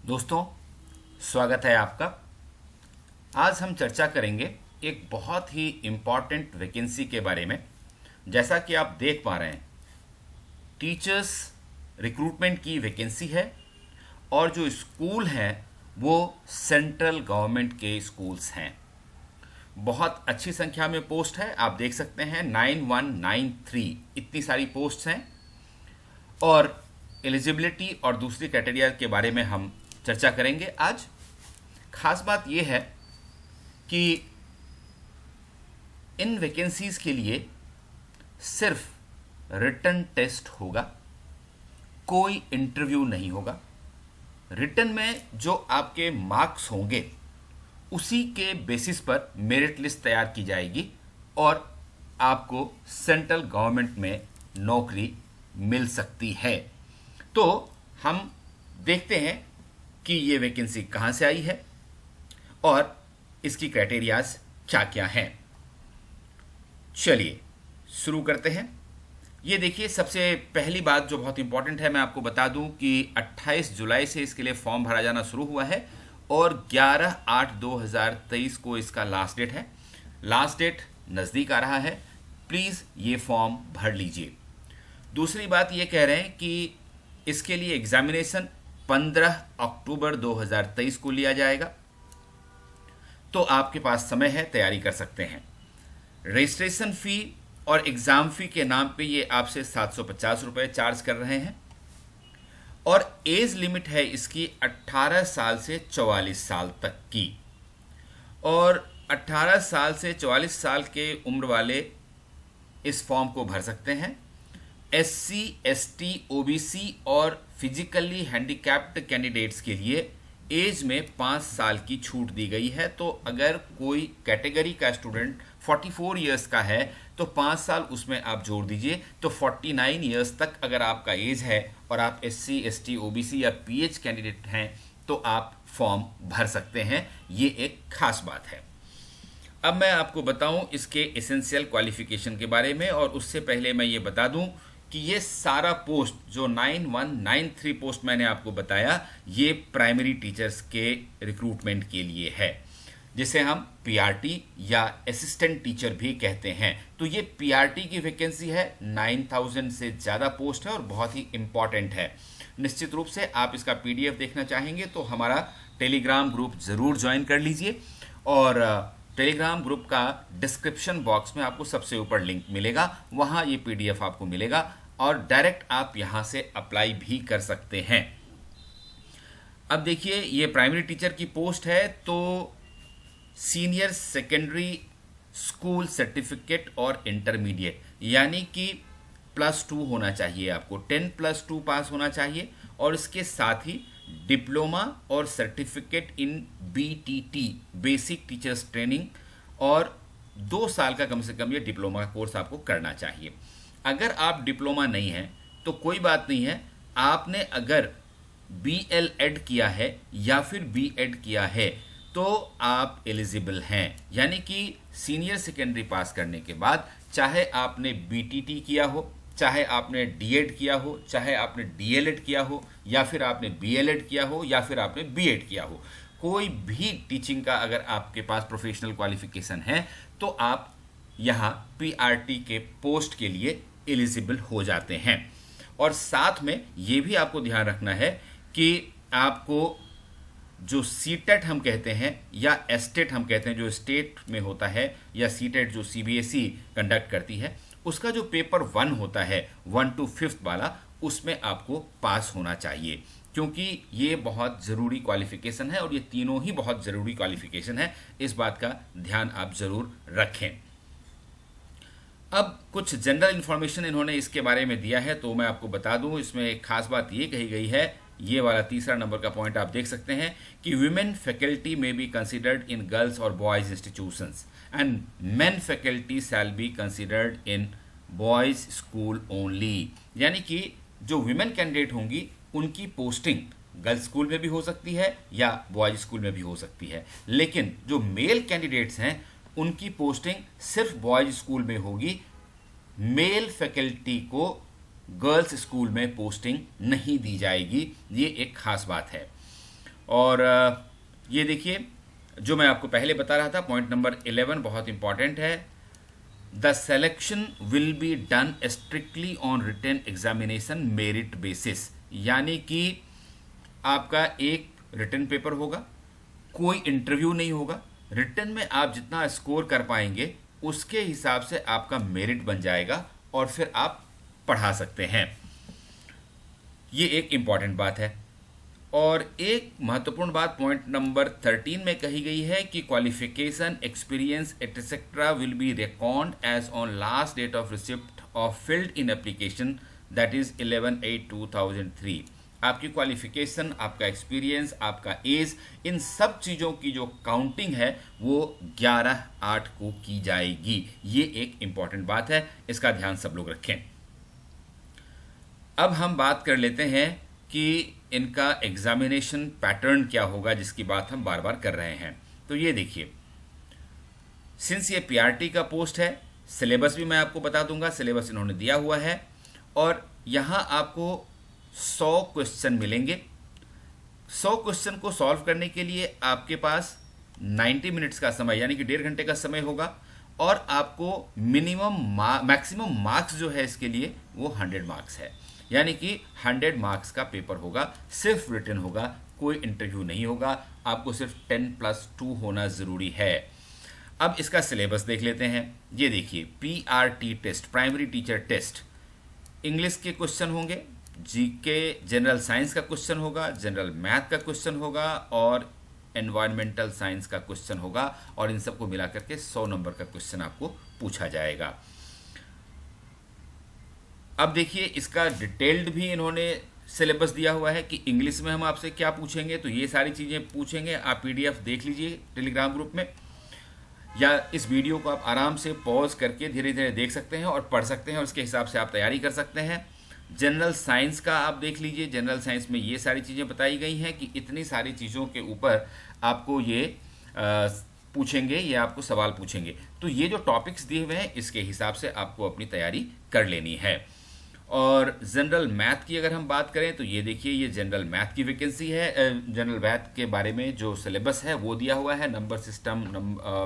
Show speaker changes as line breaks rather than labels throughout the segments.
दोस्तों, स्वागत है आपका। आज हम चर्चा करेंगे एक बहुत ही इम्पॉर्टेंट वैकेंसी के बारे में। जैसा कि आप देख पा रहे हैं, टीचर्स रिक्रूटमेंट की वैकेंसी है और जो स्कूल हैं वो सेंट्रल गवर्नमेंट के स्कूल्स हैं। बहुत अच्छी संख्या में पोस्ट है, आप देख सकते हैं 9193 इतनी सारी पोस्ट्स हैं। और एलिजिबिलिटी और दूसरी कैटेगरी के बारे में हम चर्चा करेंगे आज। खास बात यह है कि इन वैकेंसीज के लिए सिर्फ रिटन टेस्ट होगा, कोई इंटरव्यू नहीं होगा। रिटन में जो आपके मार्क्स होंगे उसी के बेसिस पर मेरिट लिस्ट तैयार की जाएगी और आपको सेंट्रल गवर्नमेंट में नौकरी मिल सकती है। तो हम देखते हैं कि ये वैकेंसी कहाँ से आई है और इसकी क्राइटेरियाज क्या क्या हैं। चलिए शुरू करते हैं। ये देखिए, सबसे पहली बात जो बहुत इंपॉर्टेंट है, मैं आपको बता दूं कि 28 जुलाई से इसके लिए फॉर्म भरा जाना शुरू हुआ है और 11/8/2023 को इसका लास्ट डेट है। लास्ट डेट नज़दीक आ रहा है, प्लीज़ ये फॉर्म भर लीजिए। दूसरी बात ये कह रहे हैं कि इसके लिए एग्जामिनेशन 15 अक्टूबर 2023 को लिया जाएगा, तो आपके पास समय है, तैयारी कर सकते हैं। रजिस्ट्रेशन फ़ी और एग्ज़ाम फ़ी के नाम पे ये आपसे 750 रुपये चार्ज कर रहे हैं और एज लिमिट है इसकी 18 साल से 44 साल तक की। और 18 साल से 44 साल के उम्र वाले इस फॉर्म को भर सकते हैं। SC, ST, OBC और फिजिकली हैंडीकैप्ड कैंडिडेट्स के लिए एज में 5 साल की छूट दी गई है। तो अगर कोई कैटेगरी का स्टूडेंट 44 इयर्स का है तो 5 साल उसमें आप जोड़ दीजिए, तो 49 इयर्स तक अगर आपका एज है और आप SC, ST, OBC या PH कैंडिडेट हैं तो आप फॉर्म भर सकते हैं। ये एक खास बात है। अब मैं आपको बताऊं इसके एसेंशियल क्वालिफिकेशन के बारे में, और उससे पहले मैं ये बता दूं कि ये सारा पोस्ट जो 9193 पोस्ट मैंने आपको बताया, ये प्राइमरी टीचर्स के रिक्रूटमेंट के लिए है, जिसे हम PRT या असिस्टेंट टीचर भी कहते हैं। तो ये PRT की वैकेंसी है, 9000 से ज़्यादा पोस्ट है और बहुत ही इम्पॉर्टेंट है। निश्चित रूप से आप इसका PDF देखना चाहेंगे तो हमारा टेलीग्राम ग्रुप ज़रूर ज्वाइन कर लीजिए, और टेलीग्राम ग्रुप का डिस्क्रिप्शन बॉक्स में आपको सबसे ऊपर लिंक मिलेगा, वहाँ ये PDF आपको मिलेगा और डायरेक्ट आप यहाँ से अप्लाई भी कर सकते हैं। अब देखिए, ये प्राइमरी टीचर की पोस्ट है, तो सीनियर सेकेंडरी स्कूल सर्टिफिकेट और इंटरमीडिएट यानी कि +2 होना चाहिए, आपको 10+2 पास होना चाहिए, और इसके साथ ही डिप्लोमा और certificate in BTT basic teachers training, और 2 साल का कम से कम ये डिप्लोमा का कोर्स आपको करना चाहिए। अगर आप डिप्लोमा नहीं है तो कोई बात नहीं है, आपने अगर BLED किया है या फिर B.Ed किया है तो आप एलिजिबल हैं। यानी कि सीनियर सेकेंडरी पास करने के बाद चाहे आपने BTT किया हो, चाहे आपने D.Ed किया हो, चाहे आपने DLED किया हो, या फिर आपने BLED किया हो, या फिर आपने B.Ed किया हो, कोई भी टीचिंग का अगर आपके पास प्रोफेशनल क्वालिफिकेशन है तो आप यहाँ PRT के पोस्ट के लिए एलिजिबल हो जाते हैं। और साथ में ये भी आपको ध्यान रखना है कि आपको जो CTET हम कहते हैं या STET हम कहते हैं, जो स्टेट में होता है, या CTET जो CBSE कंडक्ट करती है, उसका जो पेपर 1 होता है 1 to 5th वाला, उसमें आपको पास होना चाहिए, क्योंकि ये बहुत ज़रूरी क्वालिफिकेशन है और ये तीनों ही बहुत ज़रूरी क्वालिफिकेशन है। इस बात का ध्यान आप ज़रूर रखें। अब कुछ जनरल इन्फॉर्मेशन इन्होंने इसके बारे में दिया है, तो मैं आपको बता दूं। इसमें एक खास बात ये कही गई है, ये वाला तीसरा नंबर का पॉइंट आप देख सकते हैं कि विमेन फैकल्टी में बी कंसिडर्ड इन गर्ल्स और boys institutions and main faculty shall be considered in boys school only. यानी कि जो विमेन कैंडिडेट होंगी उनकी पोस्टिंग गर्ल्स स्कूल में भी हो सकती है या बॉयज़ स्कूल में भी हो सकती है, लेकिन जो मेल कैंडिडेट्स हैं उनकी पोस्टिंग सिर्फ बॉयज़ स्कूल में होगी। मेल फैकल्टी को गर्ल्स स्कूल में पोस्टिंग नहीं दी जाएगी, ये एक खास बात है। और ये देखिए जो मैं आपको पहले बता रहा था, पॉइंट नंबर 11 बहुत इंपॉर्टेंट है। The selection will be done strictly on written examination merit basis, यानी कि आपका एक रिटन पेपर होगा, कोई इंटरव्यू नहीं होगा। रिटन में आप जितना स्कोर कर पाएंगे उसके हिसाब से आपका मेरिट बन जाएगा और फिर आप पढ़ा सकते हैं। ये एक इम्पॉर्टेंट बात है। और एक महत्वपूर्ण बात पॉइंट नंबर 13 में कही गई है कि qualification, experience etcetera will be record as on last date of receipt of filled in application, that is 11/8/2003। आपकी क्वालिफिकेशन, आपका एक्सपीरियंस, आपका एज, इन सब चीज़ों की जो काउंटिंग है वो 11/8 को की जाएगी। ये एक इम्पॉर्टेंट बात है, इसका ध्यान सब लोग रखें। अब हम बात कर लेते हैं कि इनका एग्जामिनेशन पैटर्न क्या होगा, जिसकी बात हम बार बार कर रहे हैं। तो ये देखिए, सिंस ये पीआरटी का पोस्ट है, सिलेबस भी मैं आपको बता दूंगा, सिलेबस इन्होंने दिया हुआ है। और यहाँ आपको 100 क्वेश्चन मिलेंगे। 100 क्वेश्चन को सॉल्व करने के लिए आपके पास 90 मिनट्स का समय यानी कि 1.5 घंटे का समय होगा। और आपको मैक्सिमम मार्क्स जो है इसके लिए वो 100 मार्क्स है, यानी कि 100 मार्क्स का पेपर होगा, सिर्फ रिटन होगा, कोई इंटरव्यू नहीं होगा। आपको सिर्फ 10+2 होना ज़रूरी है। अब इसका सिलेबस देख लेते हैं। ये देखिए, PRT test, primary teacher test, English के क्वेश्चन होंगे, जीके जनरल साइंस का क्वेश्चन होगा, जनरल मैथ का क्वेश्चन होगा और एनवायरमेंटल साइंस का क्वेश्चन होगा। और इन सबको मिला करके 100 नंबर का क्वेश्चन आपको पूछा जाएगा। अब देखिए, इसका डिटेल्ड भी इन्होंने सिलेबस दिया हुआ है कि इंग्लिश में हम आपसे क्या पूछेंगे, तो ये सारी चीज़ें पूछेंगे। आप पीडीएफ देख लीजिए टेलीग्राम ग्रुप में, या इस वीडियो को आप आराम से पॉज करके धीरे धीरे देख सकते हैं और पढ़ सकते हैं और उसके हिसाब से आप तैयारी कर सकते हैं। जनरल साइंस का आप देख लीजिए, जनरल साइंस में ये सारी चीज़ें बताई गई हैं कि इतनी सारी चीज़ों के ऊपर आपको ये पूछेंगे, ये आपको सवाल पूछेंगे। तो ये जो टॉपिक्स दिए हुए हैं इसके हिसाब से आपको अपनी तैयारी कर लेनी है। और जनरल मैथ की अगर हम बात करें तो ये देखिए, ये जनरल मैथ की वैकेंसी है। जनरल मैथ के बारे में जो सिलेबस है वो दिया हुआ है, number system,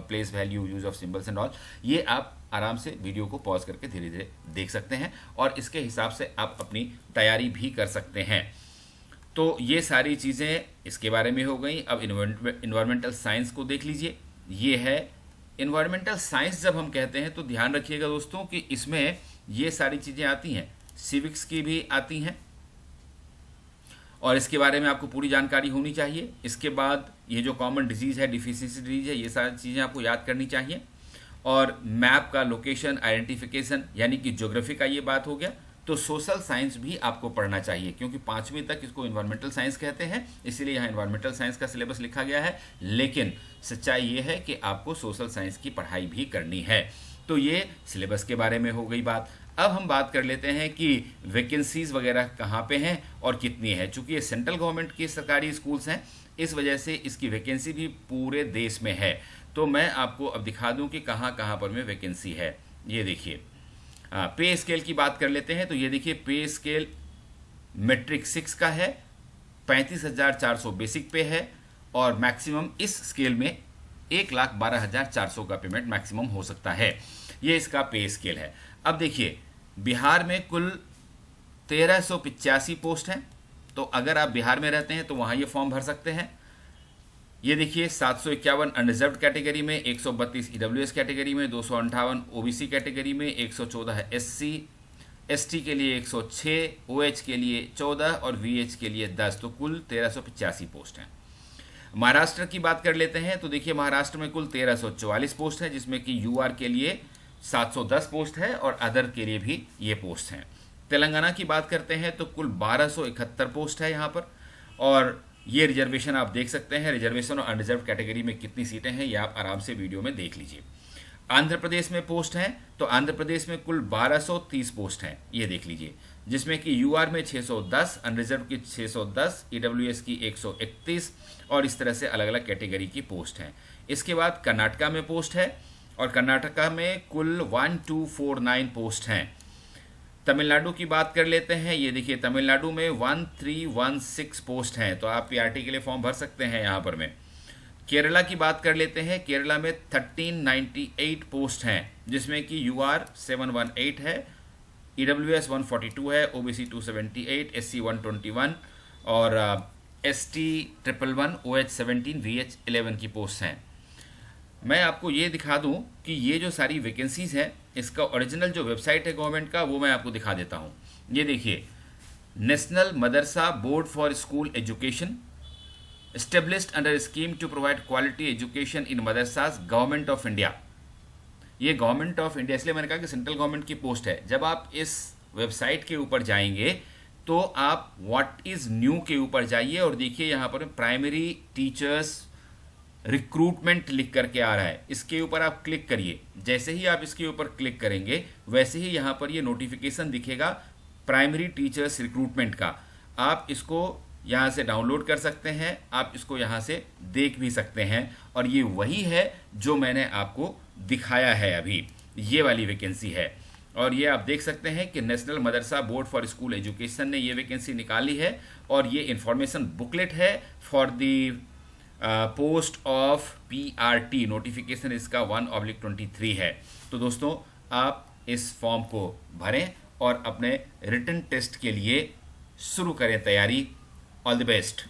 place value, use of symbols and all. ये आप आराम से वीडियो को पॉज करके धीरे धीरे देख सकते हैं और इसके हिसाब से आप अपनी तैयारी भी कर सकते हैं। तो ये सारी चीज़ें इसके बारे में हो गई। अब इन्वायरमेंटल साइंस को देख लीजिए। ये है इन्वायरमेंटल साइंस। जब हम कहते हैं तो ध्यान रखिएगा दोस्तों कि इसमें ये सारी चीज़ें आती हैं, सिविक्स की भी आती हैं और इसके बारे में आपको पूरी जानकारी होनी चाहिए। इसके बाद ये जो कॉमन डिजीज़ है, डिफिशियंसी डिजीज है, ये सारी चीज़ें आपको याद करनी चाहिए। और मैप का लोकेशन आइडेंटिफिकेशन यानी कि ज्योग्राफी का ये बात हो गया। तो सोशल साइंस भी आपको पढ़ना चाहिए क्योंकि 5वीं तक इसको इन्वायरमेंटल साइंस कहते हैं, इसीलिए यहाँ इन्वायरमेंटल साइंस का सिलेबस लिखा गया है। लेकिन सच्चाई ये है कि आपको सोशल साइंस की पढ़ाई भी करनी है। तो ये सिलेबस के बारे में हो गई बात। अब हम बात कर लेते हैं कि वैकेंसीज़ वगैरह कहाँ पे हैं और कितनी है। चूँकि ये सेंट्रल गवर्नमेंट के सरकारी स्कूल्स हैं, इस वजह से इसकी वैकेंसी भी पूरे देश में है। तो मैं आपको अब दिखा दूं कि कहाँ कहाँ पर में वैकेंसी है। ये देखिए, पे स्केल की बात कर लेते हैं। तो ये देखिए, पे स्केल मैट्रिक 6 का है, 35,400 बेसिक पे है और मैक्सिमम इस स्केल में 1,12,400 का पेमेंट मैक्सिमम हो सकता है। ये इसका पे स्केल है। अब देखिए, बिहार में कुल 1385 पोस्ट हैं। तो अगर आप बिहार में रहते हैं तो वहाँ ये फॉर्म भर सकते हैं। ये देखिए, 751 अनरिजर्व्ड कैटेगरी में, 132 ईडब्ल्यूएस कैटेगरी में, 258 ओबीसी कैटेगरी में, 114 एससी एसटी के लिए 106, ओएच के लिए 14 और वीएच के लिए 10। तो कुल 1385 पोस्ट हैं। महाराष्ट्र की बात कर लेते हैं। तो देखिए, महाराष्ट्र में कुल 1344 पोस्ट हैं, जिसमें कि यूआर के लिए 710 पोस्ट है और अदर के लिए भी ये पोस्ट हैं। तेलंगाना की बात करते हैं तो कुल 1271 पोस्ट है यहाँ पर। और ये रिजर्वेशन आप देख सकते हैं, रिजर्वेशन और अनरिजर्व कैटेगरी में कितनी सीटें हैं ये आप आराम से वीडियो में देख लीजिए। आंध्र प्रदेश में पोस्ट हैं तो आंध्र प्रदेश में कुल 1230 पोस्ट हैं, ये देख लीजिए, जिसमें कि यूआर में 610, अनरिजर्व की 610, ईडब्ल्यूएस की 131 और इस तरह से अलग अलग कैटेगरी की पोस्ट हैं। इसके बाद कर्नाटका में पोस्ट है और कर्नाटका में कुल 1249 पोस्ट हैं। तमिलनाडु की बात कर लेते हैं। ये देखिए तमिलनाडु में 1316 पोस्ट हैं, तो आप पीआरटी के लिए फॉर्म भर सकते हैं यहाँ पर में। केरला की बात कर लेते हैं। केरला में 1398 पोस्ट हैं, जिसमें कि यूआर 718 है, ईडब्ल्यूएस 142 है, ओबीसी 278, एससी 121 और एसटी 111, ओएच 17, वीएच 11 की पोस्ट हैं। मैं आपको ये दिखा दूं कि ये जो सारी वैकेंसीज हैं, इसका ओरिजिनल जो वेबसाइट है गवर्नमेंट का, वो मैं आपको दिखा देता हूँ। ये देखिए, national Madrasa board for school education established under a scheme to provide quality education in मदरसाज, government of India. ये गवर्नमेंट ऑफ इंडिया इसलिए मैंने कहा कि सेंट्रल गवर्नमेंट की पोस्ट है। जब आप इस वेबसाइट के ऊपर जाएंगे तो आप व्हाट इज न्यू के ऊपर जाइए और देखिए यहाँ पर प्राइमरी टीचर्स रिक्रूटमेंट लिख करके आ रहा है। इसके ऊपर आप क्लिक करिए। जैसे ही आप इसके ऊपर क्लिक करेंगे वैसे ही यहाँ पर ये नोटिफिकेशन दिखेगा प्राइमरी टीचर्स रिक्रूटमेंट का। आप इसको यहाँ से डाउनलोड कर सकते हैं, आप इसको यहाँ से देख भी सकते हैं। और ये वही है जो मैंने आपको दिखाया है अभी, ये वाली वैकेंसी है। और ये आप देख सकते हैं कि national Madrasa board for school education ने ये वैकेंसी निकाली है और ये इंफॉर्मेशन बुकलेट है for the post of PRT. Notification इसका 1/23 है। तो दोस्तों आप इस फॉर्म को भरें और अपने रिटन टेस्ट के लिए शुरू करें तैयारी। All the best.